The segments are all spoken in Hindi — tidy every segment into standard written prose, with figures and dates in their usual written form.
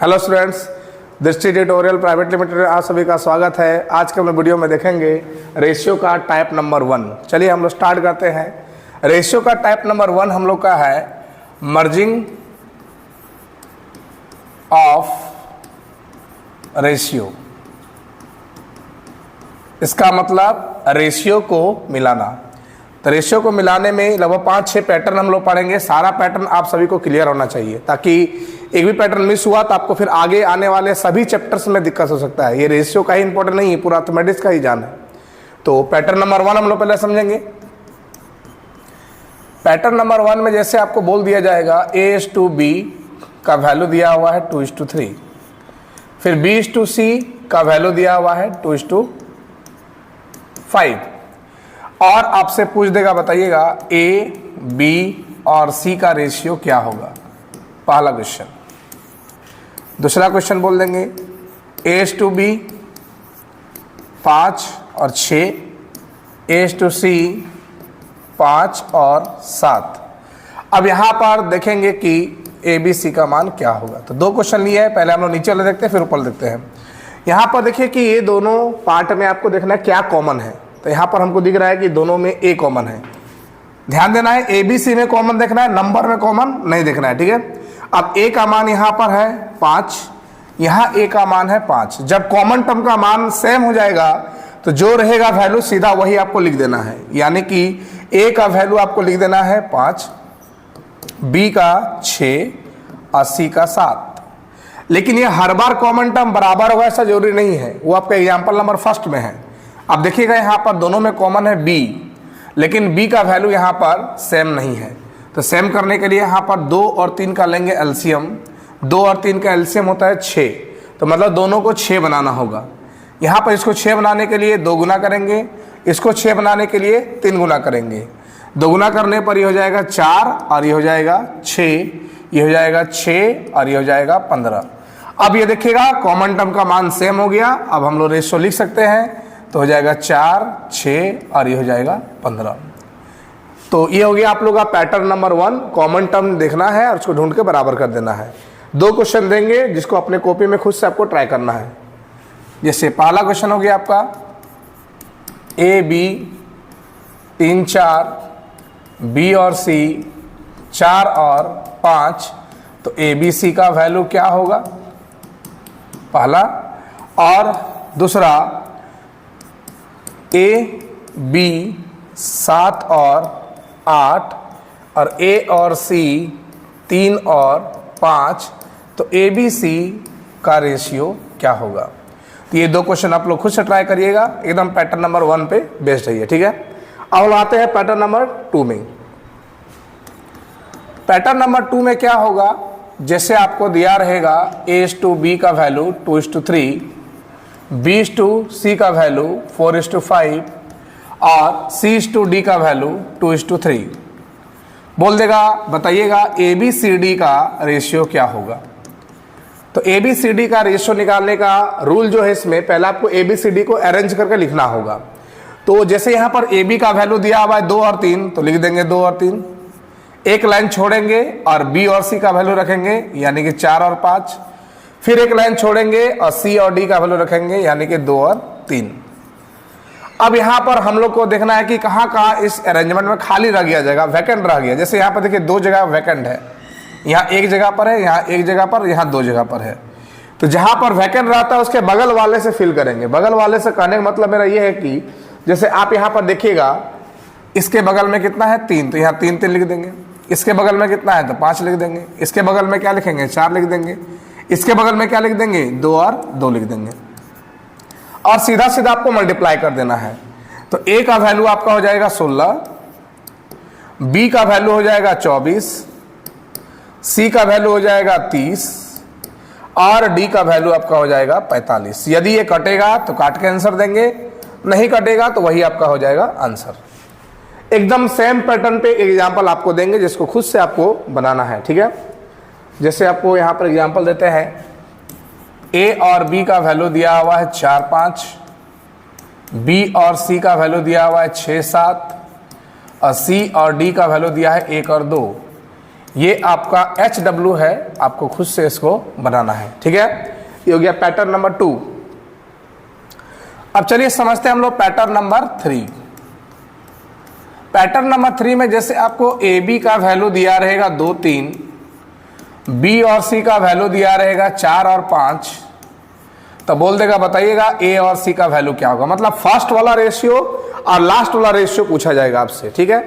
हेलो स्टूडेंट्स, दृष्टि ट्यूटोरियल प्राइवेट लिमिटेड आप सभी का स्वागत है। आज के हम वीडियो में देखेंगे रेशियो का टाइप नंबर 1। चलिए हम लोग स्टार्ट करते हैं। रेशियो का टाइप नंबर 1 हम लोग का है मर्जिंग ऑफ रेशियो। इसका मतलब रेशियो को मिलाना। तो रेशियो को मिलाने में लगभग 5-6 पैटर्न हम लोग पढ़ेंगे। सारा पैटर्न आप सभी को क्लियर होना चाहिए, ताकि एक भी पैटर्न मिस हुआ तो आपको फिर आगे आने वाले सभी चैप्टर्स में दिक्कत हो सकता है। ये रेशियो का ही इंपॉर्टेंट नहीं है, पूरा मैथमेटिक्स का ही जान है। तो पैटर्न नंबर 1 हम लोग पहले समझेंगे। पैटर्न नंबर 1 में जैसे आपको बोल दिया जाएगा A:B का वैल्यू दिया हुआ है 2:3, फिर B:C का वैल्यू दिया हुआ है 2:5, और आपसे पूछ देगा बताइएगा A, B और C का रेशियो क्या होगा। पहला क्वेश्चन। दूसरा क्वेश्चन बोल देंगे A:B 5 और 6, A:C 5 और 7। अब यहां पर देखेंगे कि ABC का मान क्या होगा। तो 2 क्वेश्चन लिए हैं, पहले हम लोग नीचे वाले देखते हैं फिर ऊपर देखते हैं। यहां पर देखिए कि ये दोनों पार्ट में आपको देखना है क्या कॉमन है। तो यहां पर हमको दिख रहा है कि दोनों में A कॉमन है। ध्यान देना है, ABC में कॉमन देखना है, नंबर में कॉमन नहीं देखना है, ठीक है। अब A का मान यहां पर है 5, यहां A का मान है 5। जब कॉमन टर्म का मान सेम हो जाएगा तो जो रहेगा वैल्यू सीधा वही आपको लिख देना है। यानी कि A का वैल्यू आपको लिख देना है 5, B का 6 और C का 7। लेकिन ये हर बार कॉमन टर्म बराबर होगा ऐसा जरूरी नहीं है, वो आपका एग्जाम्पल नंबर 1 में है। अब देखिएगा यहां पर दोनों में कॉमन है B, लेकिन B का वैल्यू यहां पर सेम नहीं है। तो सेम करने के लिए यहां पर 2 और 3 का लेंगे एलसीएम। 2 और 3 का एलसीएम होता है 6, तो मतलब दोनों को 6 बनाना होगा। यहां पर इसको 6 बनाने के लिए 2 गुना करेंगे, इसको 6 बनाने के लिए 3 गुना करेंगे। 2 गुना करने पर ये हो जाएगा 4 और ये हो जाएगा 6, ये हो जाएगा 6 और ये हो जाएगा 15। अब ये देखिएगा कॉमन टर्म का मान सेम हो गया। अब हम लोग रेशियो लिख सकते हैं, तो हो जाएगा 4, 6 और ये हो जाएगा 15। तो ये हो गया आप लोग का पैटर्न नंबर 1। कॉमन टर्म देखना है और उसको ढूंढ के बराबर कर देना है। 2 क्वेश्चन देंगे जिसको अपने कॉपी में खुद से आपको ट्राई करना है। जैसे पहला क्वेश्चन हो गया आपका AB 3, 4, B और C 4 और 5। तो ABC का वैल्यू क्या होगा पहला, और दूसरा A, B 7 और 8 और A और C 3 और 5। तो ABC का रेशियो क्या होगा। तो ये 2 क्वेश्चन आप लोग खुद से ट्राई करिएगा, एकदम पैटर्न नंबर 1 पे बेस्ड है ये, ठीक है। अब आते हैं पैटर्न नंबर 2 में। पैटर्न नंबर 2 में क्या होगा, जैसे आपको दिया रहेगा A:B का वैल्यू 2:3, B:C का वैल्यू 4:5 और C:D का वैल्यू 2:3। बोल देगा बताइएगा ABCD का रेशियो क्या होगा। तो ABCD का रेशियो निकालने का रूल जो है, इसमें पहले आपको ABCD को अरेंज करके लिखना होगा। तो जैसे यहां पर AB का वैल्यू दिया हुआ है 2 और 3, तो लिख देंगे 2 और 3। एक लाइन छोड़ेंगे और B और C का वैल्यू रखेंगे, यानी कि 4 और 5। फिर एक लाइन छोड़ेंगे और C और D का वैल्यू रखेंगे, यानी कि 2 और 3। अब यहां पर हम लोग को देखना है कि कहां कहां इस अरेंजमेंट में खाली रह गया जगह, वैकेंट रह गया। जैसे यहां पर देखिए 2 जगह वैकेंट है, यहां एक जगह पर है, यहां एक जगह पर, यहां 2 जगह पर है। तो जहां पर वैकेंट रहता है उसके बगल वाले से फिल करेंगे। बगल वाले से कहने का मतलब मेरा यह है कि जैसे आप यहां पर देखिएगा, इसके बगल में कितना है 3, तो यहाँ 3 3 लिख देंगे। इसके बगल में कितना है तो 5 लिख देंगे। इसके बगल में क्या लिखेंगे 4 लिख देंगे। इसके बगल में क्या लिख देंगे 2 और 2 लिख देंगे, और सीधा सीधा आपको मल्टीप्लाई कर देना है। तो A का वैल्यू आपका हो जाएगा 16, B का वैल्यू हो जाएगा 24, C का वैल्यू हो जाएगा 30 और D का वैल्यू आपका हो जाएगा 45। यदि ये कटेगा तो काट के आंसर देंगे, नहीं कटेगा तो वही आपका हो जाएगा आंसर। एकदम सेम पैटर्न पे एग्जांपल आपको देंगे जिसको खुद से आपको बनाना है, ठीक है। जैसे आपको यहां पर एग्जांपल देते हैं, A और B का वैल्यू दिया हुआ है 4, 5, B और C का वैल्यू दिया हुआ है 6, 7 और C और D का वैल्यू दिया है 1 और 2। ये आपका HW है, आपको खुद से इसको बनाना है, ठीक है। ये हो गया पैटर्न नंबर 2। अब चलिए समझते हैं हम लोग पैटर्न नंबर 3। पैटर्न नंबर 3 में जैसे आपको AB का वैल्यू दिया रहेगा 2 3, B और C का वैल्यू दिया रहेगा 4 और 5, तो बोल देगा बताइएगा A और C का वैल्यू क्या होगा। मतलब फर्स्ट वाला रेशियो और लास्ट वाला रेशियो पूछा जाएगा आपसे, ठीक है।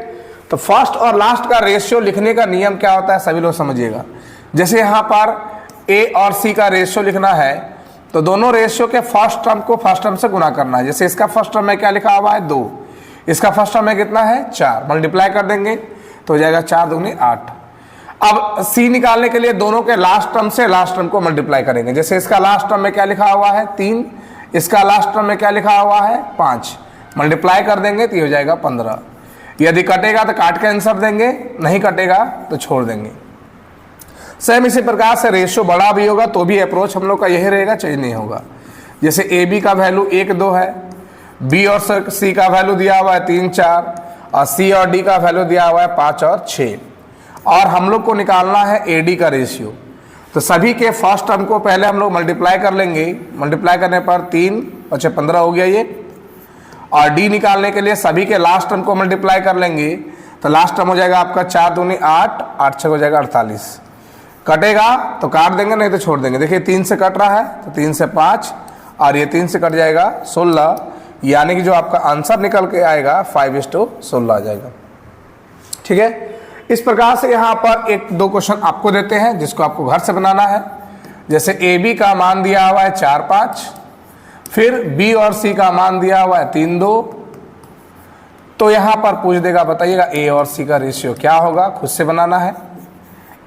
तो फर्स्ट और लास्ट का रेशियो लिखने का नियम क्या होता है सभी लोग समझिएगा। जैसे यहाँ पर A और C का रेशियो लिखना है तो दोनों रेशियो के फर्स्ट टर्म को फर्स्ट टर्म से गुना करना है। जैसे इसका फर्स्ट टर्म में क्या लिखा हुआ है 2, इसका फर्स्ट टर्म में कितना है 4, मल्टीप्लाई कर देंगे तो हो जाएगा 4 दूनी 8। अब C निकालने के लिए दोनों के लास्ट टर्म से लास्ट टर्म को मल्टीप्लाई करेंगे। जैसे इसका लास्ट टर्म में क्या लिखा हुआ है 3, इसका लास्ट टर्म में क्या लिखा हुआ है 5, मल्टीप्लाई कर देंगे तो ये हो जाएगा 15। यदि कटेगा तो काट के आंसर देंगे, नहीं कटेगा तो छोड़ देंगे। सेम इसी प्रकार से रेशियो बड़ा भी होगा तो भी अप्रोच हम लोग का यही रहेगा, चेंज नहीं होगा। जैसे AB का वैल्यू 1 2 है, B और C का वैल्यू दिया हुआ है 3 4, और C और D का वैल्यू दिया हुआ है 5 और 6, और हम लोग को निकालना है AD का रेशियो। तो सभी के फर्स्ट टर्म को पहले हम लोग मल्टीप्लाई कर लेंगे, मल्टीप्लाई करने पर 3 और 6 15 हो गया ये, और D निकालने के लिए सभी के लास्ट टर्म को मल्टीप्लाई कर लेंगे तो लास्ट टर्म हो जाएगा आपका 4 दूनी 8, 8 6 हो जाएगा 48। कटेगा तो काट देंगे, नहीं तो छोड़ देंगे। देखिए 3 से कट रहा है तो 3 से 5, और ये 3 से कट जाएगा 16, यानी कि जो आपका आंसर निकल के आएगा 5:16 आ जाएगा, ठीक है। इस प्रकार से यहाँ पर 1-2 क्वेश्चन आपको देते हैं जिसको आपको घर से बनाना है। जैसे AB का मान दिया हुआ है 4 5, फिर B और C का मान दिया हुआ है 3 2, तो यहाँ पर पूछ देगा बताइएगा A और C का रेशियो क्या होगा, खुद से बनाना है।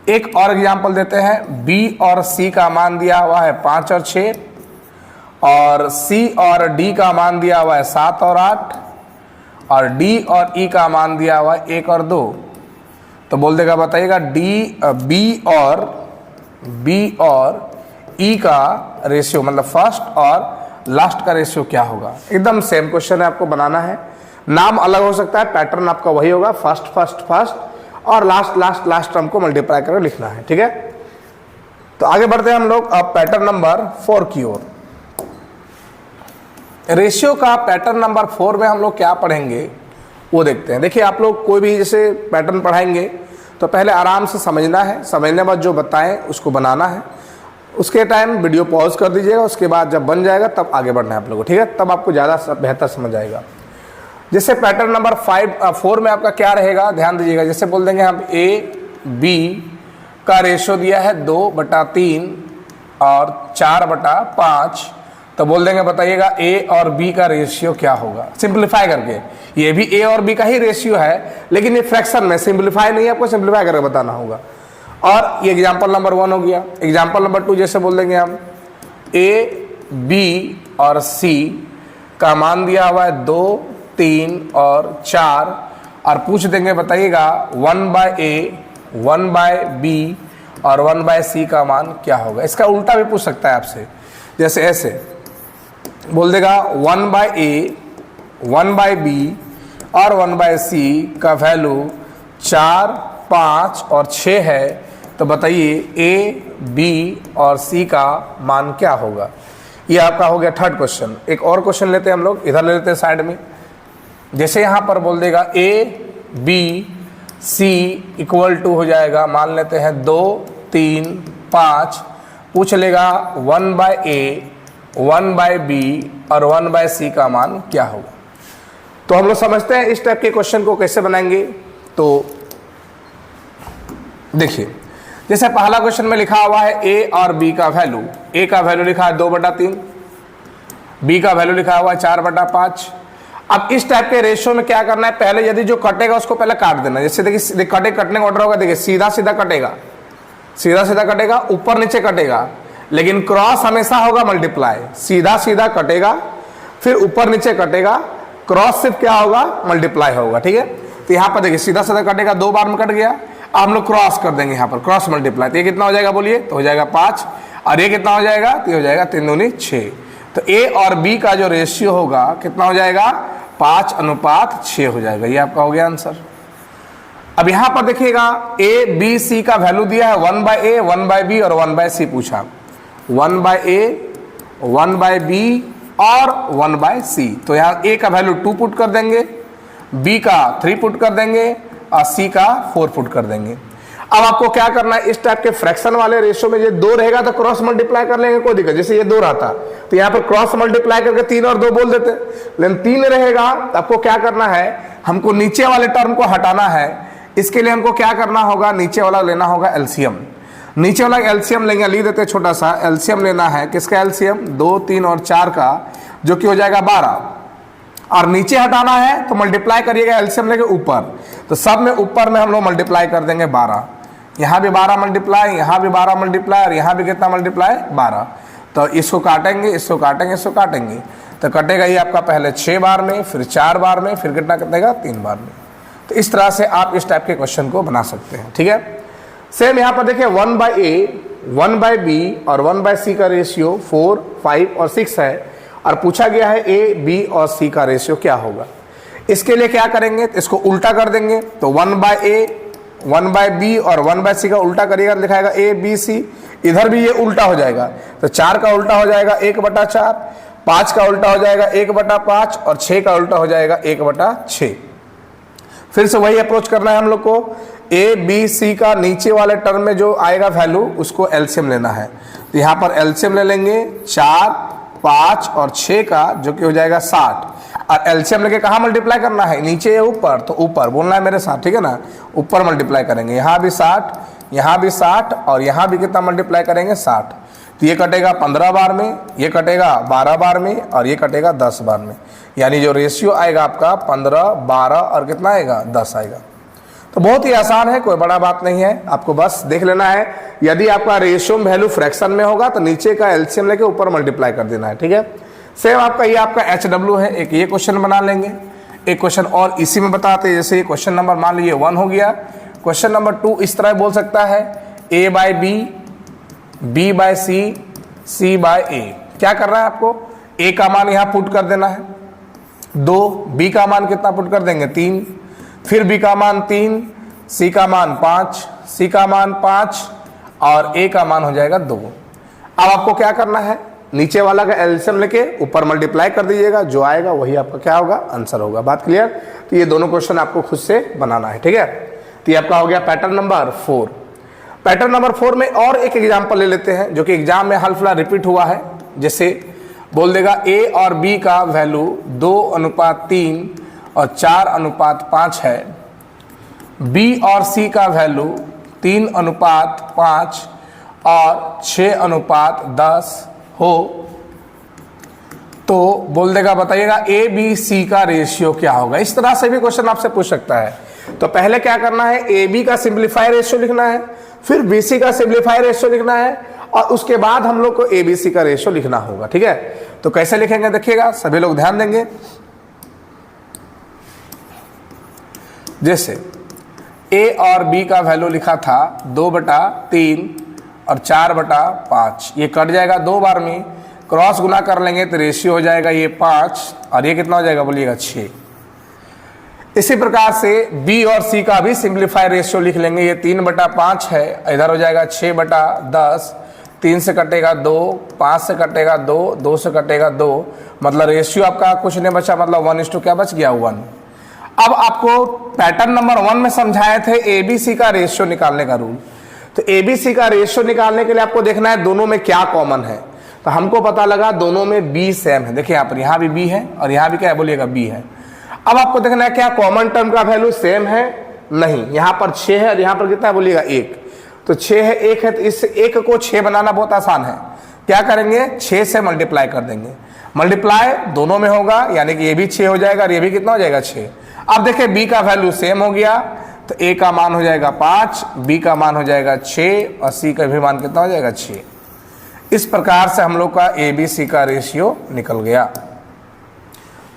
एक और एग्जांपल देते हैं, B और C का मान दिया हुआ है 5 और 6, और C और D का मान दिया हुआ है 7 और 8, और D और E का मान दिया हुआ है 1 और 2। तो बोल देगा बताइएगा B और E का रेशियो, मतलब फर्स्ट और लास्ट का रेशियो क्या होगा। एकदम सेम क्वेश्चन है, आपको बनाना है। नाम अलग हो सकता है, पैटर्न आपका वही होगा, फर्स्ट फर्स्ट फर्स्ट और लास्ट लास्ट लास्ट टर्म को मल्टीप्लाई करके लिखना है, ठीक है। तो आगे बढ़ते हैं हम लोग अब पैटर्न नंबर 4 की ओर। रेशियो का पैटर्न नंबर 4 में हम लोग क्या पढ़ेंगे वो देखते हैं। देखिए आप लोग कोई भी जैसे पैटर्न पढ़ाएंगे तो पहले आराम से समझना है, समझने बाद जो बताएं उसको बनाना है। उसके टाइम वीडियो पॉज कर दीजिएगा, उसके बाद जब बन जाएगा तब आगे बढ़ना है आप लोगों को, ठीक है। तब आपको ज़्यादा बेहतर समझ आएगा। जैसे पैटर्न नंबर 4 में आपका क्या रहेगा, ध्यान दीजिएगा। जैसे बोल देंगे हम AB का रेशियो दिया है 2/3 और 4/5, तो बोल देंगे बताइएगा A और B का रेशियो क्या होगा। सिंप्लीफाई करके, ये भी A और B का ही रेशियो है लेकिन ये फ्रैक्शन में, सिंप्लीफाई नहीं है, आपको सिंप्लीफाई करके बताना होगा। और ये एग्जाम्पल नंबर 1 हो गया। एग्जाम्पल नंबर 2 जैसे बोल देंगे हम A B और C का मान दिया हुआ है 2 3 और 4, और पूछ देंगे बताइएगा 1/A 1/B और 1/C का मान क्या होगा। इसका उल्टा भी पूछ सकता है आपसे, जैसे ऐसे बोल देगा 1/A 1/B और 1/C का वैल्यू 4 5 और 6 है, तो बताइए A B और C का मान क्या होगा। ये आपका हो गया थर्ड क्वेश्चन। एक और क्वेश्चन लेते हैं हम लोग, इधर ले लेते हैं साइड में। जैसे यहाँ पर बोल देगा A B C equal to हो जाएगा, मान लेते हैं 2 3 5, पूछ लेगा 1/A 1/B और 1/C का मान क्या होगा। तो हम लोग समझते हैं इस टाइप के क्वेश्चन को कैसे बनाएंगे। तो देखिए जैसे पहला क्वेश्चन में लिखा हुआ है A और B का वैल्यू, A का वैल्यू लिखा है 2/3, B का वैल्यू लिखा हुआ है 4/5। अब इस टाइप के रेशियो में क्या करना है, पहले यदि जो कटेगा उसको पहले काट देना। जैसे देखिए कटने का ऑर्डर होगा, देखिए सीधा सीधा कटेगा, सीधा सीधा कटेगा, ऊपर नीचे कटेगा, लेकिन क्रॉस हमेशा होगा मल्टीप्लाई। सीधा सीधा कटेगा, फिर ऊपर नीचे कटेगा, क्रॉस सिर्फ क्या होगा मल्टीप्लाई होगा, ठीक है। तो यहाँ पर देखिए सीधा सीधा कटेगा, 2 बार में कट गया। अब हम लोग क्रॉस कर देंगे यहाँ पर, क्रॉस मल्टीप्लाई, तो ये कितना हो जाएगा बोलिए, तो हो जाएगा 5, और ये कितना हो जाएगा, तो ये हो जाएगा 3 दूनी 6। तो A और B का जो रेशियो होगा कितना हो जाएगा, 5:6 हो जाएगा। ये आपका हो गया आंसर। अब यहां पर देखिएगा ए बी सी का वैल्यू दिया है 1/a 1/b और 1/c पूछा, 1/a 1/b और 1/c। तो यहां a का वैल्यू 2 पुट कर देंगे, b का 3 पुट कर देंगे और c का 4 पुट कर देंगे। अब आपको क्या करना है, इस टाइप के फ्रैक्शन वाले रेशो में ये 2 रहेगा तो क्रॉस मल्टीप्लाई कर लेंगे, कोई दिक्कत। जैसे ये 2 रहा था तो यहाँ पर क्रॉस मल्टीप्लाई करके 3 और 2 बोल देते, लेकिन 3 रहेगा तो आपको क्या करना है, हमको नीचे वाले टर्म को हटाना है। इसके लिए हमको क्या करना होगा, नीचे वाला लेना होगा एलसीएम। नीचे वाला एलसीएम लेंगे, लिख देते छोटा सा एलसीएम लेना है। किसका एलसीएम, 2, 3 और 4 का, जो कि हो जाएगा 12। और नीचे हटाना है तो मल्टीप्लाई करिएगा एलसीएम लेके ऊपर, तो सब में ऊपर में हम लोग मल्टीप्लाई कर देंगे 12। यहाँ भी 12 मल्टीप्लाई, यहाँ भी 12 मल्टीप्लाई और यहाँ भी कितना मल्टीप्लाई 12। तो इसको काटेंगे, इसको काटेंगे, इसको काटेंगे, तो कटेगा ये आपका पहले 6 बार में, फिर 4 बार में, फिर कितना कटेगा 3 बार में। तो इस तरह से आप इस टाइप के क्वेश्चन को बना सकते हैं। ठीक है, सेम यहाँ पर देखिए 1/a 1/b और 1/c का रेशियो 4, 5 और 6 है, और पूछा गया है a, b और c का रेशियो क्या होगा। इसके लिए क्या करेंगे, इसको उल्टा कर देंगे। तो 1/a 1/b और 1/c का उल्टा करिएगा, लिखाएगा a b c। इधर भी ये उल्टा हो जाएगा, तो 4 का उल्टा हो जाएगा 1/4, 5 का उल्टा हो जाएगा 1/5 और 6 का उल्टा हो जाएगा 1/6। फिर से वही अप्रोच करना है हम लोग को। a b c का नीचे वाले टर्म में जो आएगा वैल्यू, उसको एलसीएम लेना है। तो यहाँ पर एलसीएम ले लेंगे 4, 5 और 6 का, जो कि हो जाएगा 60। और एलसीएम लेके कहाँ मल्टीप्लाई करना है, नीचे या ऊपर, तो ऊपर बोलना है मेरे साथ, ठीक है ना, ऊपर मल्टीप्लाई करेंगे। यहाँ भी 60, यहाँ भी 60 और यहाँ भी कितना मल्टीप्लाई करेंगे 60। तो ये कटेगा 15 बार में, ये कटेगा 12 बार में और ये कटेगा 10 बार में। यानी जो रेशियो आएगा आपका 15, 12 और कितना आएगा 10 आएगा। तो बहुत ही आसान है, कोई बड़ा बात नहीं है। आपको बस देख लेना है, यदि आपका रेशियो वैल्यू फ्रैक्शन में होगा तो नीचे का एलसीएम लेके ऊपर मल्टीप्लाई कर देना है। ठीक है, सेम आपका ये आपका HW है। एक ये क्वेश्चन बना लेंगे, एक क्वेश्चन और इसी में बताते हैं। जैसे ये क्वेश्चन नंबर मान लीजिए 1 हो गया। क्वेश्चन नंबर 2 इस तरह बोल सकता है, a/b b/c c/a। क्या कर रहा है आपको, a का मान यहाँ पुट कर देना है 2, b का मान कितना पुट कर देंगे 3, फिर b का मान 3, c का मान 5, c का मान 5 और a का मान हो जाएगा 2। अब आपको क्या करना है, नीचे वाला का एलसीएम लेके ऊपर मल्टीप्लाई कर दीजिएगा, जो आएगा वही आपका क्या होगा, आंसर होगा। बात क्लियर। तो ये दोनों क्वेश्चन आपको खुद से बनाना है। ठीक है, तो ये आपका हो गया पैटर्न नंबर 4। पैटर्न नंबर 4 में और एक एग्जाम्पल ले लेते हैं, जो कि एग्जाम में हर फिलहाल रिपीट हुआ है। जैसे बोल देगा a और b का वैल्यू 2:3 और 4:5 है, b और c का वैल्यू 3:5 और 6:10 हो, तो बोल देगा बताइएगा a b c का रेशियो क्या होगा। इस तरह से भी क्वेश्चन आपसे पूछ सकता है। तो पहले क्या करना है, a b का सिंप्लीफाई रेशियो लिखना है, फिर b c का सिंप्लीफाई रेशियो लिखना है, और उसके बाद हम लोग को a b c का रेशियो लिखना होगा। ठीक है, तो कैसे लिखेंगे देखिएगा, सभी लोग ध्यान देंगे। जैसे a और b का वैल्यू लिखा था 2/3 और 4/5, ये कट जाएगा 2 बार में, क्रॉस गुना कर लेंगे तो रेशियो हो जाएगा ये 5 और ये कितना हो जाएगा बोलिएगा 6। इसी प्रकार से b और c का भी सिंप्लीफाई रेशियो लिख लेंगे। ये 3/5 है, इधर हो जाएगा 6/10, 3 से कटेगा 2, 5 से कटेगा 2, 2 से कटेगा 2, मतलब रेशियो आपका कुछ नहीं बचा, मतलब 1:2 क्या बच गया 1। अब आपको पैटर्न नंबर 1 में समझाए थे ABC का रेशियो निकालने का रूल। तो ABC का रेशियो निकालने के लिए आपको देखना है दोनों में क्या कॉमन है। तो हमको पता लगा दोनों में B सेम है। देखिए यहाँ पर, यहाँ भी B है और यहाँ भी क्या है बोलिएगा B है। अब आपको देखना है क्या कॉमन टर्म का वैल्यू सेम है, नहीं। यहाँ पर 6 है और यहाँ पर कितना है बोलिएगा 1। तो 6 है, 1 है, तो इस 1 को 6 बनाना बहुत आसान है। क्या करेंगे, 6 से मल्टीप्लाई कर देंगे। मल्टीप्लाई दोनों में होगा, यानी कि ये भी 6 हो जाएगा और ये भी कितना हो जाएगा 6। अब देखिए b का वैल्यू सेम हो गया, तो a का मान हो जाएगा 5, b का मान हो जाएगा 6 और c का भी मान कितना हो जाएगा 6। इस प्रकार से हम लोग का ABC का रेशियो निकल गया।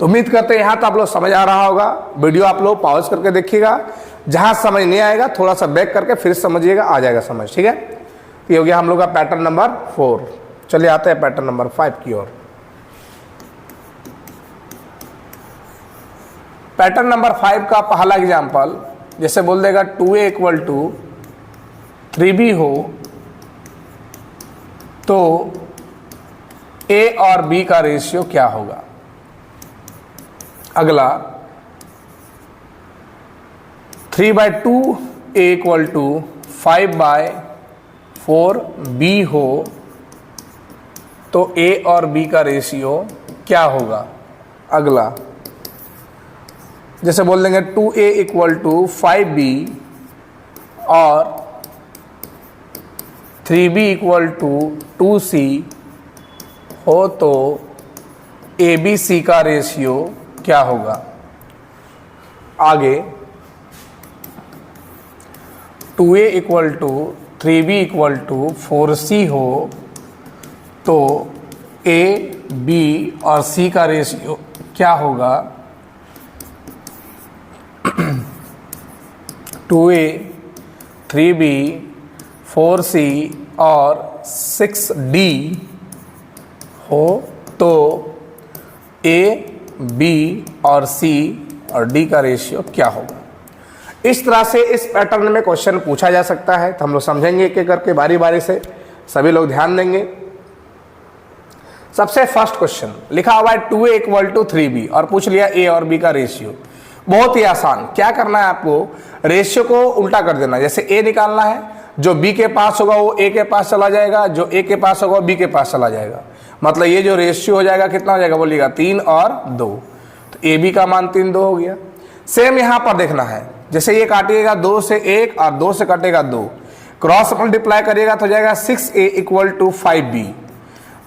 तो उम्मीद करते हैं यहाँ तो आप लोग समझ आ रहा होगा। वीडियो आप लोग पॉज करके देखिएगा, जहाँ समझ नहीं आएगा थोड़ा सा बैक करके फिर समझिएगा, आ जाएगा समझ। ठीक है, ये हो गया हम लोग का पैटर्न नंबर 4। चलिए आते हैं पैटर्न नंबर 5 की ओर। पैटर्न नंबर 5 का पहला एग्जाम्पल जैसे बोल देगा 2a इक्वल टू 3b हो तो a और b का रेशियो क्या होगा। अगला 3/2 a इक्वल टू 5/4 b हो तो a और b का रेशियो क्या होगा। अगला जैसे बोल देंगे 2a इक्वल टू 5b और 3b इक्वल टू 2c हो तो abc का रेशियो क्या होगा। आगे 2a equal to 3b equal to 4c हो तो a b और c का रेशियो क्या होगा। 2a 3b 4c और 6d हो तो a b और c और d का रेशियो क्या होगा। इस तरह से इस पैटर्न में क्वेश्चन पूछा जा सकता है। तो हम लोग समझेंगे एक एक करके बारी बारी से, सभी लोग ध्यान देंगे। सबसे फर्स्ट क्वेश्चन लिखा हुआ है 2a इक्वल टू 3b और पूछ लिया a और b का रेशियो। बहुत ही आसान, क्या करना है आपको, रेशियो को उल्टा कर देना। जैसे a निकालना है, जो b के पास होगा वो a के पास चला जाएगा, जो a के पास होगा वो b के पास चला जाएगा। मतलब ये जो रेशियो हो जाएगा कितना हो जाएगा, बोलिएगा 3 और 2। तो ab का मान 3 2 हो गया। सेम यहां पर देखना है, जैसे ये काटिएगा 2 से 1 और 2 से कटेगा 2, क्रॉस मल्टीप्लाई करिएगा तो जाएगा 6a इक्वल टू 5b।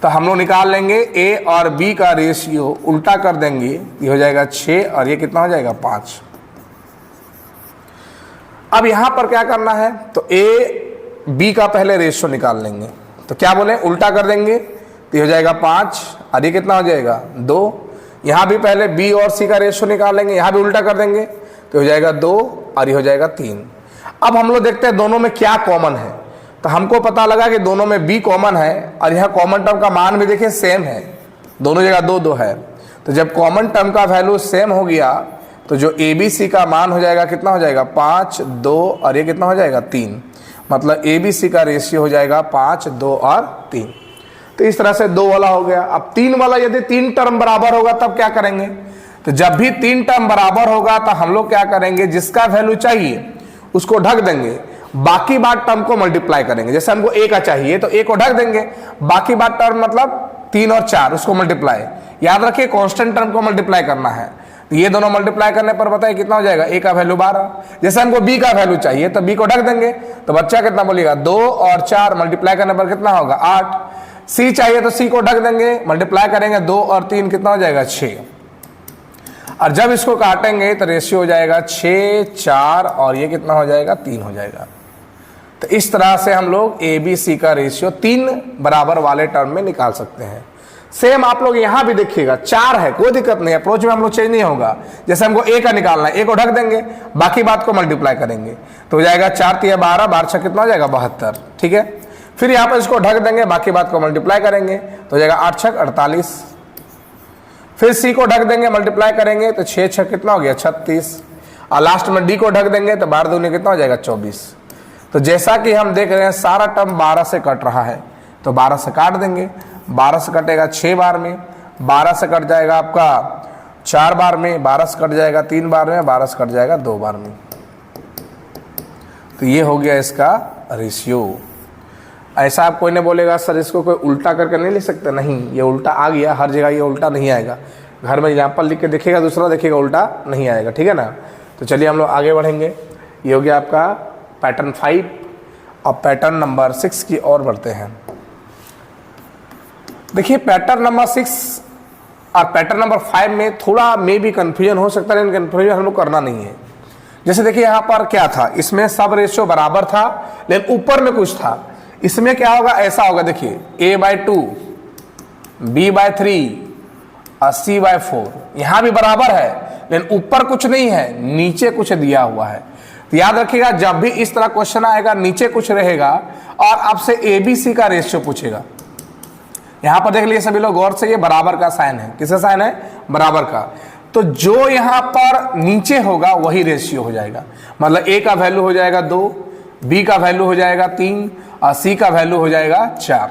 तो हम लोग निकाल लेंगे a और b का रेशियो, उल्टा कर देंगे, ये हो जाएगा 6 और ये कितना हो जाएगा 5। अब यहां पर क्या करना है, तो a b का पहले रेशियो निकाल लेंगे। तो क्या बोले, उल्टा कर देंगे तो ये हो जाएगा 5 और ये कितना हो जाएगा 2। यहां भी पहले b और c का रेशियो निकाल लेंगे, यहां भी उल्टा कर देंगे तो हो जाएगा 2 और ये हो जाएगा 3। अब हम लोग देखते हैं दोनों में क्या कॉमन है। तो हमको पता लगा कि दोनों में b कॉमन है और यहाँ कॉमन टर्म का मान भी देखिए सेम है, दोनों जगह 2 2 है। तो जब कॉमन टर्म का वैल्यू सेम हो गया तो जो abc का मान हो जाएगा कितना हो जाएगा 5 2 और ये कितना हो जाएगा 3। मतलब abc का रेशियो हो जाएगा 5 2 और 3। तो इस तरह से 2 वाला हो गया। अब 3 वाला, यदि 3 टर्म बराबर होगा तब क्या करेंगे, तो जब भी 3 टर्म बराबर होगा तो हम लोग क्या करेंगे, जिसका वैल्यू चाहिए उसको ढक देंगे, बाकी बात टर्म को मल्टीप्लाई करेंगे। जैसे हमको a का चाहिए तो a को ढक देंगे, बाकी बात टर्म मतलब 3 और 4 उसको मल्टीप्लाई। याद रखिए कांस्टेंट टर्म को मल्टीप्लाई करना है। तो ये दोनों मल्टीप्लाई करने पर बताइए कितना हो जाएगा, a का वैल्यू 12। जैसे हमको b का वैल्यू चाहिए तो b को ढक देंगे, तो बच्चा कितना बोलेगा 2 और 4 मल्टीप्लाई करने पर कितना होगा 8। c चाहिए तो c को ढक देंगे, मल्टीप्लाई करेंगे 2 और 3 कितना हो जाएगा 6। और जब इसको काटेंगे तो रेशियो हो जाएगा 6 4 और ये कितना हो जाएगा 3 हो जाएगा। तो इस तरह से हम लोग ए बी सी का रेशियो 3 बराबर वाले टर्म में निकाल सकते हैं। सेम आप लोग यहां भी देखिएगा 4 है, कोई दिक्कत नहीं, अप्रोच में हम लोग चेंज नहीं होगा। जैसे हमको ए का निकालना है, ए को ढक देंगे, बाकी बात को मल्टीप्लाई करेंगे तो हो जाएगा 4 3 12 12 6 कितना हो जाएगा 72। ठीक है, फिर यहाँ पर इसको ढक देंगे, बाकी बात को मल्टीप्लाई करेंगे तो हो जाएगा 8 6 48। फिर सी को ढक देंगे, मल्टीप्लाई करेंगे तो 6 6 कितना हो गया 36। और लास्ट में डी को ढक देंगे तो 12 दूनी कितना हो जाएगा 24। तो जैसा कि हम देख रहे हैं सारा टर्म 12 से कट रहा है तो 12 से काट देंगे। 12 से कटेगा 6 बार में, 12 से कट जाएगा आपका 4 बार में, 12 से कट जाएगा 3 बार में, 12 से कट जाएगा 2 बार में। तो ये हो गया इसका रेशियो। ऐसा आप कोई नहीं बोलेगा सर इसको कोई उल्टा करके नहीं लिख सकते, नहीं, ये उल्टा आ गया, हर जगह ये उल्टा नहीं आएगा। घर में एग्जाम्पल लिख के देखिएगा, दूसरा देखिएगा उल्टा नहीं आएगा। ठीक है ना। तो चलिए हम लोग आगे बढ़ेंगे। ये हो गया आपका पैटर्न 5। अब पैटर्न नंबर 6 की ओर बढ़ते हैं। देखिए पैटर्न नंबर 6 और पैटर्न नंबर 5 में थोड़ा मे भी कंफ्यूजन हो सकता है, लेकिन कंफ्यूजन हम लोग करना नहीं है। जैसे देखिए यहाँ पर क्या था, इसमें सब रेशियो बराबर था लेकिन ऊपर में कुछ था। इसमें क्या होगा, ऐसा होगा, देखिए a/2 b/3 और c/4 यहां भी बराबर है लेकिन ऊपर कुछ नहीं है, नीचे कुछ दिया हुआ है। तो याद रखिएगा जब भी इस तरह क्वेश्चन आएगा नीचे कुछ रहेगा और आपसे abc का रेशियो पूछेगा। यहां पर देख लीजिए सभी लोग गौर से, ये बराबर का साइन है। किसका साइन है, बराबर का। तो जो यहां पर नीचे होगा वही रेशियो हो जाएगा। मतलब ए का वैल्यू हो जाएगा 2, बी का वैल्यू हो जाएगा 3 और सी का वैल्यू हो जाएगा 4।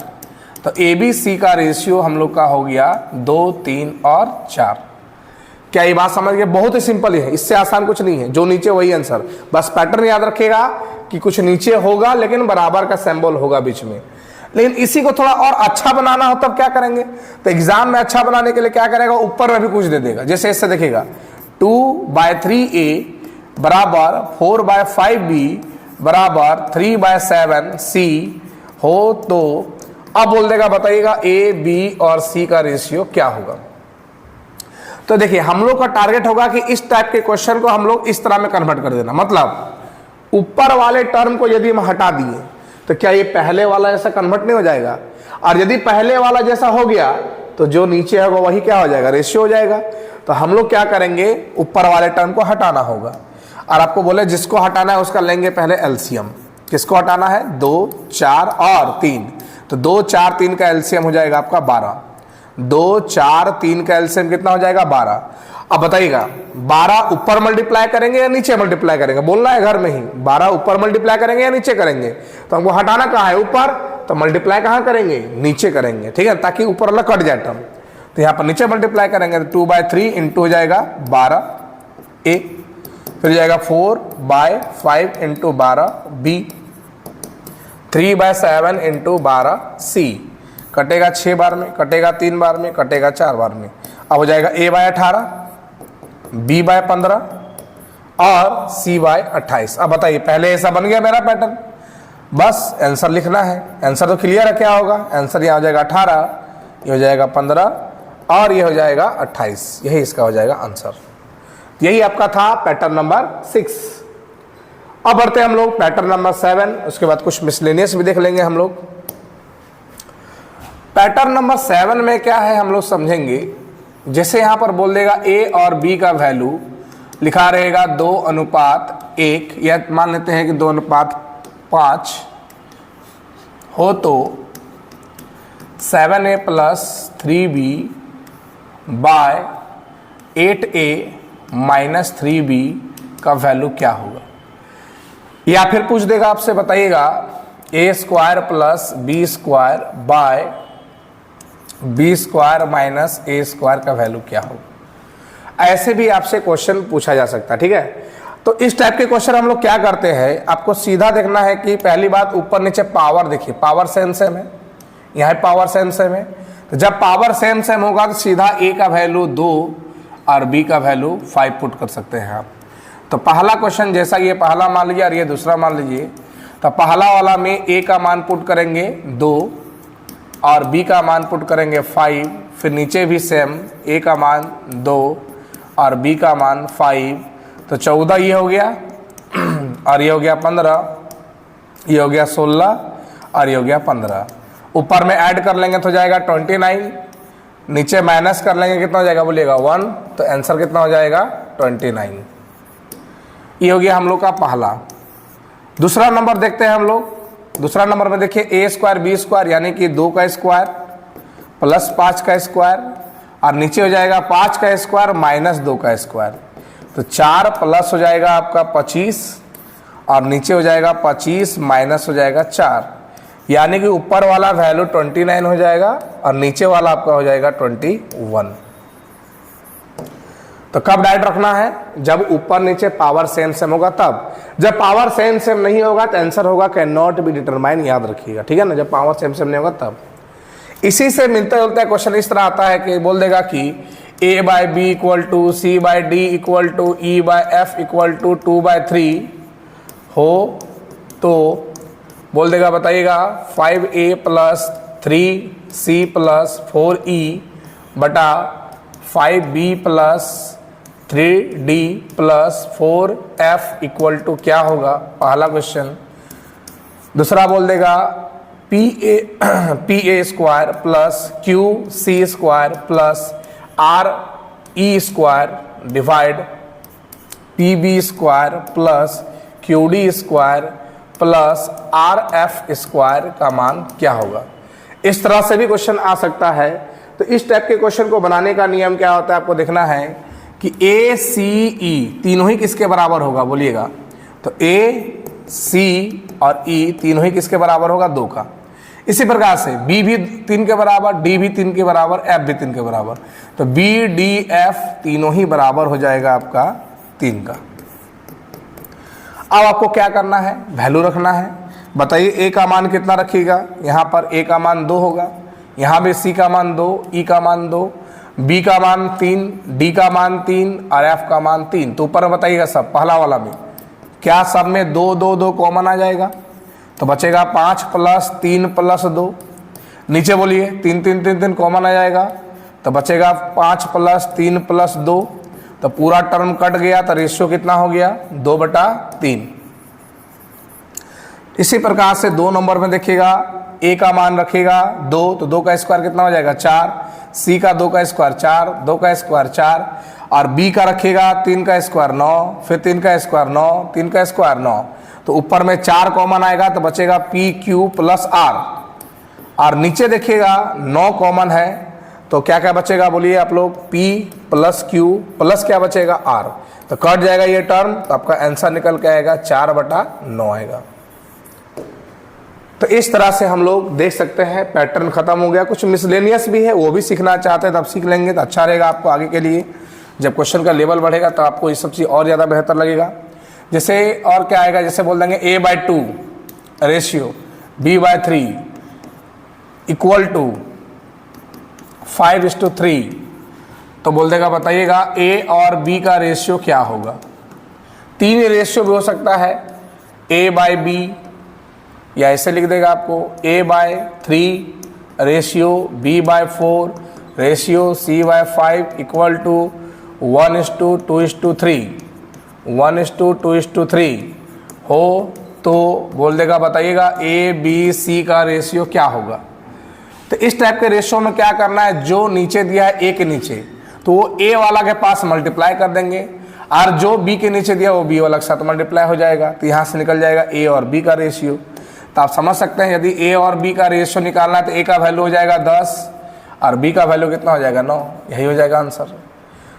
तो ए बी सी का रेशियो हम लोग का हो गया 2, 3 और 4। क्या ये बात समझ गए? बहुत ही सिंपल है, इससे आसान कुछ नहीं है। जो नीचे वही आंसर, बस पैटर्न याद रखिएगा कि कुछ नीचे होगा लेकिन बराबर का सिंबल होगा बीच में। लेकिन इसी को थोड़ा और अच्छा बनाना हो तब क्या करेंगे? तो एग्जाम में अच्छा बनाने के लिए क्या करेगा, ऊपर में भी कुछ दे देगा। जैसे इससे देखिएगा 2/3a बराबर 4/5b बराबर 3/7c हो, तो अब बोल देगा बताइएगा ए बी और सी का रेशियो क्या होगा। तो देखिए हम लोग का टारगेट होगा कि इस टाइप के क्वेश्चन को हम लोग इस तरह में कन्वर्ट कर देना। मतलब ऊपर वाले टर्म को यदि हम हटा दिए तो क्या ये पहले वाला जैसा कन्वर्ट नहीं हो जाएगा? और यदि पहले वाला जैसा हो गया तो जो नीचे होगा वही क्या हो जाएगा, रेशियो हो जाएगा। तो हम लोग क्या करेंगे, ऊपर वाले टर्म को हटाना होगा। और आपको बोले जिसको हटाना है उसका लेंगे पहले एलसीएम। किसको हटाना है? 2, 4 और 3। तो 2, 4, 3 का एलसीएम हो जाएगा आपका 12। 2, 4, 3 का एलसीएम कितना हो जाएगा? 12। अब बताइएगा 12 ऊपर मल्टीप्लाई करेंगे या नीचे मल्टीप्लाई करेंगे? बोलना है घर में ही। 12 ऊपर मल्टीप्लाई करेंगे या नीचे करेंगे? तो हमको हटाना कहाँ है? ऊपर। तो मल्टीप्लाई कहाँ करेंगे? नीचे करेंगे, ठीक है, ताकि ऊपर वाला कट जाए टर्म। तो यहाँ पर नीचे मल्टीप्लाई करेंगे तो 2/3 इंटू हो जाएगा 12 ए, फिर जाएगा 4/5 इंटू 12 बी, 3/7 इंटू 12 सी। कटेगा 6 बार में, कटेगा 3 बार में, कटेगा 4 बार में। अब हो जाएगा a/18, b/15 और c/28। अब बताइए पहले ऐसा बन गया मेरा पैटर्न, बस आंसर लिखना है। आंसर तो क्लियर है, क्या होगा आंसर? यहाँ हो जाएगा 18, ये हो जाएगा 15 और ये हो जाएगा 28। यही इसका हो जाएगा आंसर। यही आपका था पैटर्न नंबर 6। अब बढ़ते हम लोग पैटर्न नंबर 7। उसके बाद कुछ मिसलेनियस भी देख लेंगे हम लोग। पैटर्न नंबर 7 में क्या है हम लोग समझेंगे। जैसे यहां पर बोल देगा ए और बी का वैल्यू लिखा रहेगा 2:1 या मान लेते हैं कि 2:5 हो, तो 7a + 3b bye 8a - 3b का वैल्यू क्या होगा? या फिर पूछ देगा आपसे, बताइएगा a² + b² bye b² - a² का वैल्यू क्या होगा। ऐसे भी आपसे क्वेश्चन पूछा जा सकता है, ठीक है। तो इस टाइप के क्वेश्चन हम लोग क्या करते हैं, आपको सीधा देखना है कि पहली बात ऊपर नीचे पावर देखिए, पावर सेम सेम है, यहाँ पावर सेम सेम है। तो जब पावर सेम सेम होगा तो सीधा a का वैल्यू 2 और b का वैल्यू 5 पुट कर सकते हैं आप। तो पहला क्वेश्चन जैसा ये पहला मान लीजिए और ये दूसरा मान लीजिए, तो पहला वाला में a का मान पुट करेंगे 2 और b का मान पुट करेंगे 5, फिर नीचे भी सेम a का मान 2 और b का मान 5, तो 14 ये हो गया और ये हो गया 15, ये हो गया 16 और ये हो गया 15। ऊपर में ऐड कर लेंगे तो जाएगा 29, नीचे माइनस कर लेंगे कितना हो जाएगा बोलिएगा 1, तो आंसर कितना हो जाएगा 29। ये हो गया हम लोग का पहला। दूसरा नंबर देखते हैं हम लोग। दूसरा नंबर में देखिए a² b² यानी कि 2 का स्क्वायर प्लस 5 का स्क्वायर और नीचे हो जाएगा 5 का स्क्वायर माइनस 2 का स्क्वायर, तो 4 प्लस हो जाएगा आपका 25 और नीचे हो जाएगा 25 माइनस हो जाएगा 4, यानी कि ऊपर वाला वैल्यू 29 हो जाएगा और नीचे वाला आपका हो जाएगा 21। तो कब डाइट रखना है? जब ऊपर नीचे पावर सेम सेम होगा तब। जब पावर सेम सेम नहीं होगा तो आंसर होगा कैन नॉट बी डिटरमाइन, याद रखिएगा, ठीक है ना। जब पावर सेम सेम नहीं होगा तब। इसी से मिलता जुलता क्वेश्चन इस तरह आता है कि बोल देगा कि a/b = c/d = e/f = 2/3 हो, तो बोल देगा बताइएगा 5a + 3c + 4e बटा 5b + 3d + 4f = क्या होगा, पहला क्वेश्चन। दूसरा बोल देगा pa² + qc² + re² divide pb² + qd² + rf² का मान क्या होगा। इस तरह से भी क्वेश्चन आ सकता है। तो इस टाइप के क्वेश्चन को बनाने का नियम क्या होता है, आपको देखना है कि ए सी ई तीनों ही किसके बराबर होगा बोलिएगा, तो ए सी और ई तीनों ही किसके बराबर होगा, 2 का। इसी प्रकार से बी भी 3 के बराबर, डी भी 3 के बराबर, एफ भी 3 के बराबर, तो बी डी एफ तीनों ही बराबर हो जाएगा आपका 3 का। अब आपको क्या करना है, वैल्यू रखना है। बताइए ए का मान कितना रखिएगा, यहाँ पर ए का मान 2 होगा, यहाँ भी सी का मान 2, ई का मान 2, बी का मान 3, डी का मान 3 और एफ का मान 3। तो ऊपर बताइएगा सब पहला वाला में क्या सब में 2 2 2 कॉमन आ जाएगा, तो बचेगा 5 + 3 + 2। नीचे बोलिए 3 3 3 3 कॉमन आ जाएगा, तो बचेगा 5 + 3 + 2, तो पूरा टर्म कट गया, तो रेशियो कितना हो गया, 2/3। इसी प्रकार से 2 नंबर में देखिएगा ए का मान रखेगा 2, तो 2 का स्क्वायर कितना हो जाएगा 4, सी का 2 का स्क्वायर 4, 2 का स्क्वायर 4, और बी का रखेगा 3 का स्क्वायर 9, फिर 3 का स्क्वायर 9, 3 का स्क्वायर 9, तो ऊपर में 4 कॉमन आएगा, तो बचेगा पी क्यू प्लस आर, और नीचे देखिएगा 9 कॉमन है, तो क्या क्या बचेगा बोलिए आप लोग, पी प्लस क्यू प्लस क्या बचेगा आर, तो कट जाएगा ये टर्म, तो आपका आंसर निकल के आएगा 4/9 आएगा। तो इस तरह से हम लोग देख सकते हैं पैटर्न खत्म हो गया। कुछ मिसलेनियस भी है, वो भी सीखना चाहते हैं तो आप सीख लेंगे तो अच्छा रहेगा आपको आगे के लिए। जब क्वेश्चन का लेवल बढ़ेगा तो आपको ये सब चीज़ और ज़्यादा बेहतर लगेगा। जैसे और क्या आएगा, जैसे बोल देंगे a/2 रेशियो b/3 = 5:3, तो बोल देगा बताइएगा a और b का रेशियो क्या होगा। 3 रेशियो भी हो सकता है, a/b, या ऐसे लिख देगा आपको a/3 ratio b/4 ratio c/5 = 1:2:3, 1:2:3 हो तो बोल देगा बताइएगा a b c का रेशियो क्या होगा। तो इस टाइप के रेशियो में क्या करना है, जो नीचे दिया है a के नीचे तो वो a वाला के पास मल्टीप्लाई कर देंगे, और जो b के नीचे दिया वो b वाला के साथ मल्टीप्लाई हो जाएगा, तो यहाँ से निकल जाएगा a और b का रेशियो। तो आप समझ सकते हैं यदि a और b का रेशियो निकालना है तो a का वैल्यू हो जाएगा 10 और b का वैल्यू कितना हो जाएगा 9, यही हो जाएगा आंसर।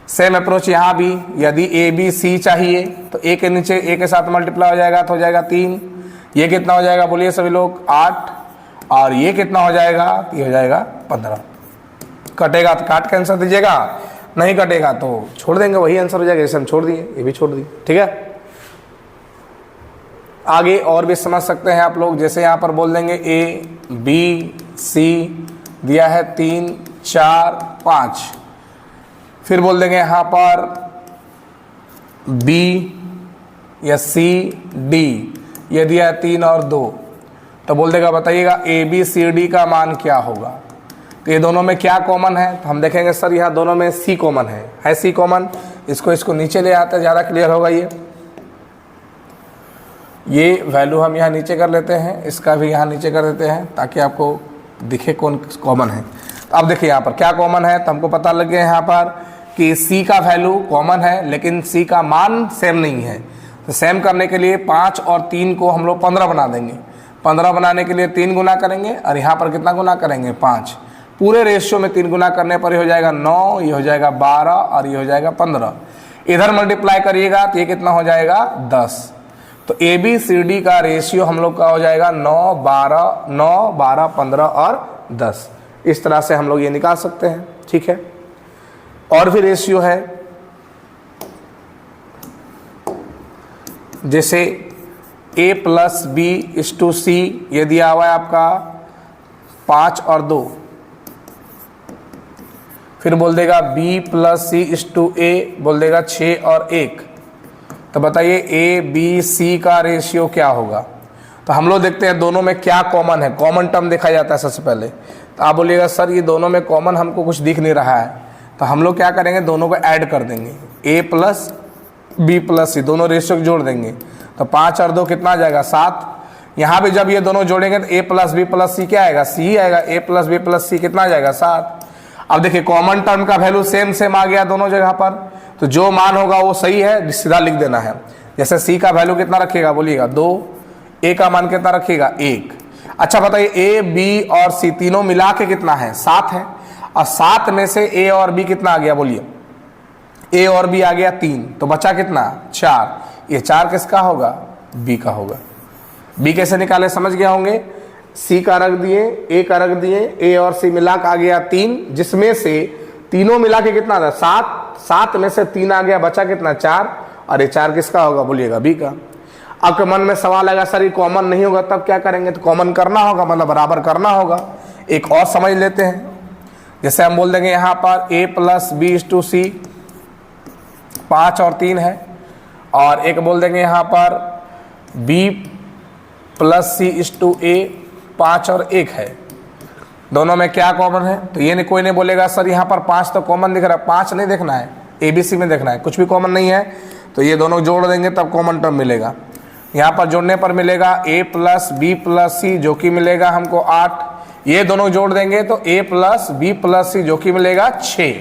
सेम अप्रोच यहाँ भी, यदि a b c चाहिए तो a के नीचे a के साथ मल्टीप्लाई हो जाएगा तो हो जाएगा 3, ये कितना हो जाएगा बोलिए सभी लोग 8, और ये कितना हो जाएगा, ये हो जाएगा 15। कटेगा तो काट के आंसर दीजिएगा, नहीं कटेगा तो छोड़ देंगे, वही आंसर हो जाएगा। जैसे हम छोड़ दिए ये भी छोड़ दिए, ठीक है। आगे और भी समझ सकते हैं आप लोग, जैसे यहाँ पर बोल देंगे a b c दिया है 3 4 5, फिर बोल देंगे यहाँ पर b या c d ये दिया है 3 और 2, तो बोल देगा बताइएगा a b c d का मान क्या होगा। तो ये दोनों में क्या कॉमन है, तो हम देखेंगे सर यहाँ दोनों में c कॉमन है c कॉमन, इसको नीचे ले आते हैं, ज़्यादा क्लियर होगा। ये वैल्यू हम यहाँ नीचे कर लेते हैं, इसका भी यहाँ नीचे कर देते हैं ताकि आपको दिखे कौन कॉमन है। तो अब देखिए यहाँ पर क्या कॉमन है, तो हमको पता लग गया यहाँ पर कि c का वैल्यू कॉमन है लेकिन c का मान सेम नहीं है। तो सेम करने के लिए 5 और 3 को हम लोग 15 बना देंगे। 15 बनाने के लिए 3 गुना करेंगे और यहाँ पर कितना गुना करेंगे 5। पूरे रेशियो में 3 गुना करने पर ये हो जाएगा 9, ये हो जाएगा 12 और ये हो जाएगा 15। इधर मल्टीप्लाई करिएगा तो ये कितना हो जाएगा 10। तो ए बी सी डी का रेशियो हम लोग का हो जाएगा 9 12 15 और 10। इस तरह से हम लोग ये निकाल सकते हैं, ठीक है। और भी रेशियो है, जैसे a + b = c ये दिया हुआ है आपका 5 और 2, फिर बोल देगा b + c = a बोल देगा 6 और 1। तो बताइए a b c का रेशियो क्या होगा। तो हम लोग देखते हैं दोनों में क्या कॉमन है, कॉमन टर्म देखा जाता है सबसे पहले। तो आप बोलिएगा सर ये दोनों में कॉमन हमको कुछ दिख नहीं रहा है, तो हम लोग क्या करेंगे दोनों को ऐड कर देंगे, a + b + c दोनों रेशियो जोड़ देंगे। तो 5 और 2 कितना आ जाएगा 7। यहाँ भी जब ये दोनों जोड़ेंगे तो a + b + c क्या आएगा c आएगा, a + b + c कितना आ जाएगा 7। अब देखिए कॉमन टर्म का वैल्यू सेम आ गया दोनों जगह पर, तो जो मान होगा वो सही है, सीधा लिख देना है। जैसे c का वैल्यू कितना रखिएगा बोलिएगा 2, a का मान कितना रखिएगा 1। अच्छा बताइए a b और c तीनों मिला के कितना है 7 है, और 7 में से a और b कितना आ गया बोलिए ए और बी आ गया 3, तो बचा कितना 4। ये 4 किसका होगा, बी का होगा। बी कैसे निकाले समझ गया होंगे, सी का रख दिए, ए का रख दिए, ए और सी मिला के आ गया 3, जिसमें से तीनों मिला के कितना था 7, 7 में से 3 आ गया, बचा कितना 4, और ये 4 किसका होगा बोलिएगा, बी का। अब मन में सवाल आएगा सर ये कॉमन नहीं होगा तब क्या करेंगे, तो कॉमन करना होगा, मतलब बराबर करना होगा। एक और समझ लेते हैं, जैसे हम बोल देंगे यहाँ पर a plus B is to C 5 और 3 है, और एक बोल देंगे यहाँ पर b plus C is to A 5 और 1 है। दोनों में क्या कॉमन है, तो ये नहीं, कोई नहीं बोलेगा सर यहाँ पर 5 तो कॉमन दिख रहा है, 5 नहीं देखना है, ABC में देखना है, कुछ भी कॉमन नहीं है, तो ये दोनों जोड़ देंगे तब कॉमन टर्म मिलेगा। यहाँ पर जोड़ने पर मिलेगा a प्लस बी प्लस सी जो कि मिलेगा हमको 8, ये दोनों जोड़ देंगे तो a प्लस बी प्लस सी जो कि मिलेगा 6।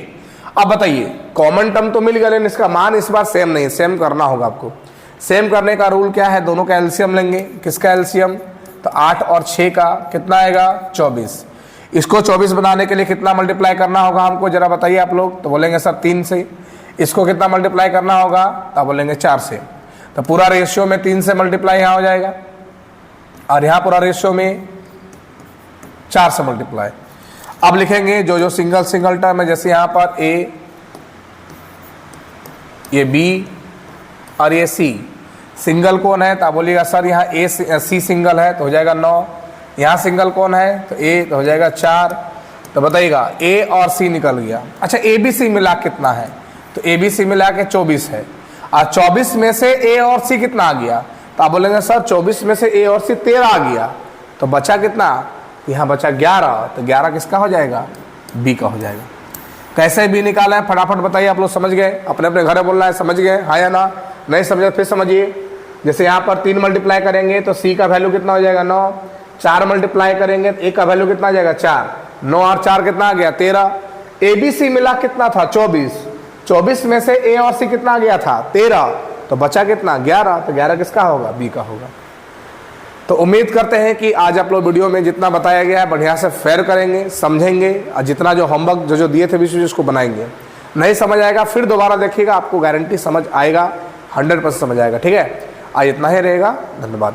अब बताइए कॉमन टर्म तो मिल गया, लेकिन इसका मान इस बार सेम नहीं, सेम करना होगा आपको। सेम करने का रूल क्या है, दोनों का एलसीएम लेंगे। किसका एलसीएम, तो 8 और 6 का कितना आएगा 24। इसको 24 बनाने के लिए कितना मल्टीप्लाई करना होगा हमको जरा बताइए आप लोग, तो बोलेंगे सर 3 से। इसको कितना मल्टीप्लाई करना होगा, तो बोलेंगे 4 से। तो पूरा रेशियो में 3 से मल्टीप्लाई यहाँ हो जाएगा, और यहाँ पूरा रेशियो में 4 से मल्टीप्लाई। अब लिखेंगे जो जो सिंगल सिंगल टर्म है, जैसे यहाँ पर a, ये b और ये c सिंगल कौन है, तो बोलिएगा सर यहाँ a c सिंगल है तो हो जाएगा 9, यहाँ सिंगल कौन है तो a तो हो जाएगा 4। तो बताइएगा a और c निकल गया। अच्छा a b c मिला कितना है, तो a b c मिला के 24 है, और 24 में से a और c कितना आ गया, तो आप बोलेंगे सर 24 में से a और c 13 आ गया, तो बचा कितना, यहाँ बचा 11, तो 11 किसका हो जाएगा, बी का हो जाएगा। कैसे बी निकाला है फटाफट बताइए, आप लोग समझ गए, अपने अपने घर बोलना है, समझ गए हाँ या ना, नहीं समझे फिर समझिए। जैसे यहाँ पर 3 मल्टीप्लाई करेंगे तो सी का वैल्यू कितना हो जाएगा 9, 4 मल्टीप्लाई करेंगे तो ए का वैल्यू कितना आ जाएगा 4, 9 और 4 कितना आ गया 13। ए बी सी मिला कितना था 24, 24 में से ए और सी कितना आ गया था 13, तो बचा कितना 11, तो 11 किसका होगा, बी का होगा। तो उम्मीद करते हैं कि आज आप लोग वीडियो में जितना बताया गया है बढ़िया से फेयर करेंगे, समझेंगे, और जितना जो होमवर्क जो दिए थे विषय उसको बनाएंगे। नहीं समझ आएगा फिर दोबारा देखिएगा, आपको गारंटी समझ आएगा, 100% समझ आएगा। ठीक है, आज इतना ही रहेगा, धन्यवाद।